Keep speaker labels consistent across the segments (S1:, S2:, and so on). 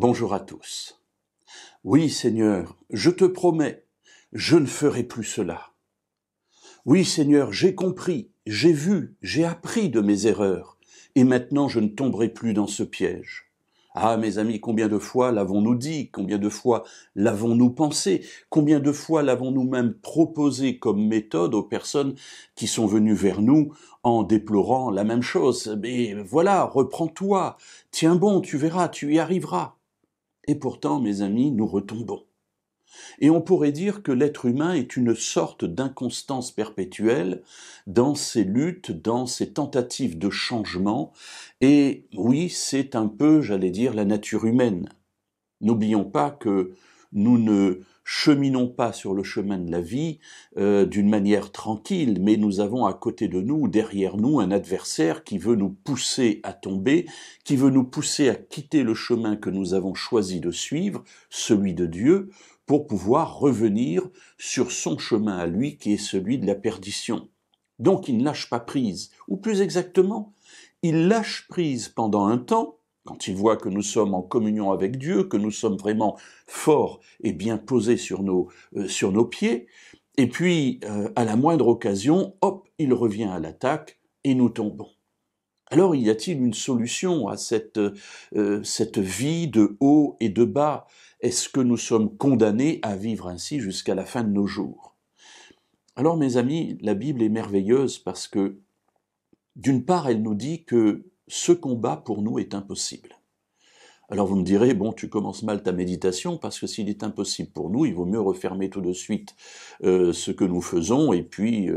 S1: Bonjour à tous. Oui, Seigneur, je te promets, je ne ferai plus cela. Oui, Seigneur, j'ai compris, j'ai vu, j'ai appris de mes erreurs, et maintenant je ne tomberai plus dans ce piège. Ah, mes amis, combien de fois l'avons-nous dit, combien de fois l'avons-nous pensé, combien de fois l'avons-nous même proposé comme méthode aux personnes qui sont venues vers nous en déplorant la même chose. Mais voilà, reprends-toi, tiens bon, tu verras, tu y arriveras. Et pourtant, mes amis, nous retombons. Et on pourrait dire que l'être humain est une sorte d'inconstance perpétuelle dans ses luttes, dans ses tentatives de changement. Et oui, c'est un peu, j'allais dire, la nature humaine. N'oublions pas que nous ne cheminons pas sur le chemin de la vie d'une manière tranquille, mais nous avons à côté de nous, derrière nous, un adversaire qui veut nous pousser à tomber, qui veut nous pousser à quitter le chemin que nous avons choisi de suivre, celui de Dieu, pour pouvoir revenir sur son chemin à lui, qui est celui de la perdition. Donc il ne lâche pas prise, ou plus exactement, il lâche prise pendant un temps, quand il voit que nous sommes en communion avec Dieu, que nous sommes vraiment forts et bien posés sur nos pieds, et puis à la moindre occasion, hop, il revient à l'attaque et nous tombons. Alors y a-t-il une solution à cette vie de haut et de bas? Est-ce que nous sommes condamnés à vivre ainsi jusqu'à la fin de nos jours? Alors mes amis, la Bible est merveilleuse parce que d'une part, elle nous dit que ce combat pour nous est impossible. Alors vous me direz, bon, tu commences mal ta méditation parce que s'il est impossible pour nous, il vaut mieux refermer tout de suite ce que nous faisons et puis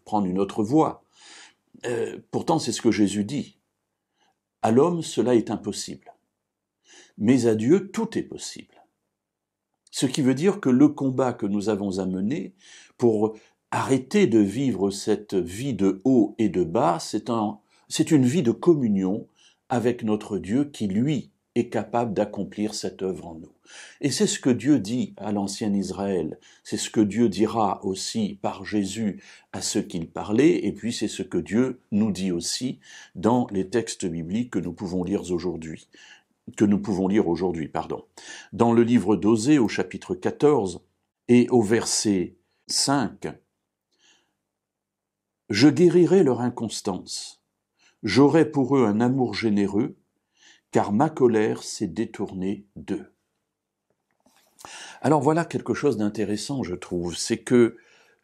S1: prendre une autre voie. Pourtant, c'est ce que Jésus dit. À l'homme, cela est impossible. Mais à Dieu, tout est possible. Ce qui veut dire que le combat que nous avons à mener pour arrêter de vivre cette vie de haut et de bas, c'est une vie de communion avec notre Dieu qui, lui, est capable d'accomplir cette œuvre en nous. Et c'est ce que Dieu dit à l'ancien Israël, c'est ce que Dieu dira aussi par Jésus à ceux qu'il parlait, et puis c'est ce que Dieu nous dit aussi dans les textes bibliques que nous pouvons lire aujourd'hui. Dans le livre d'Osée, au chapitre 14 et au verset 5, « Je guérirai leur inconstance, j'aurai pour eux un amour généreux, car ma colère s'est détournée d'eux. » Alors voilà quelque chose d'intéressant, je trouve, c'est que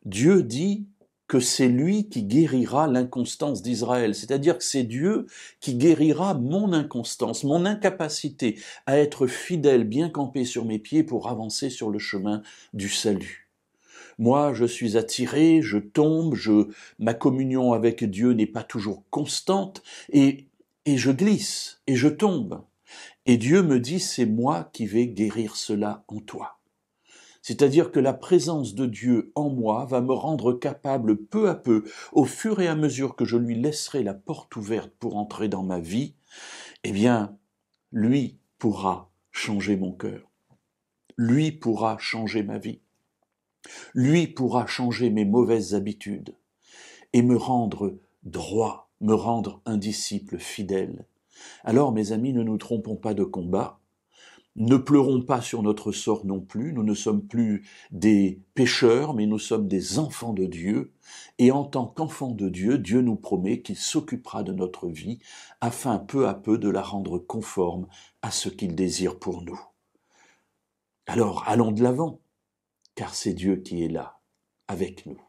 S1: Dieu dit que c'est lui qui guérira l'inconstance d'Israël, c'est-à-dire que c'est Dieu qui guérira mon inconstance, mon incapacité à être fidèle, bien campé sur mes pieds pour avancer sur le chemin du salut. Moi, je suis attiré, je tombe, ma communion avec Dieu n'est pas toujours constante, et je glisse, et je tombe. Et Dieu me dit, c'est moi qui vais guérir cela en toi. C'est-à-dire que la présence de Dieu en moi va me rendre capable peu à peu, au fur et à mesure que je lui laisserai la porte ouverte pour entrer dans ma vie, eh bien, lui pourra changer mon cœur. Lui pourra changer ma vie. Lui pourra changer mes mauvaises habitudes et me rendre droit, me rendre un disciple fidèle. Alors, mes amis, ne nous trompons pas de combat. Ne pleurons pas sur notre sort non plus, nous ne sommes plus des pécheurs, mais nous sommes des enfants de Dieu, et en tant qu'enfants de Dieu, Dieu nous promet qu'il s'occupera de notre vie, afin peu à peu de la rendre conforme à ce qu'il désire pour nous. Alors, allons de l'avant, car c'est Dieu qui est là, avec nous.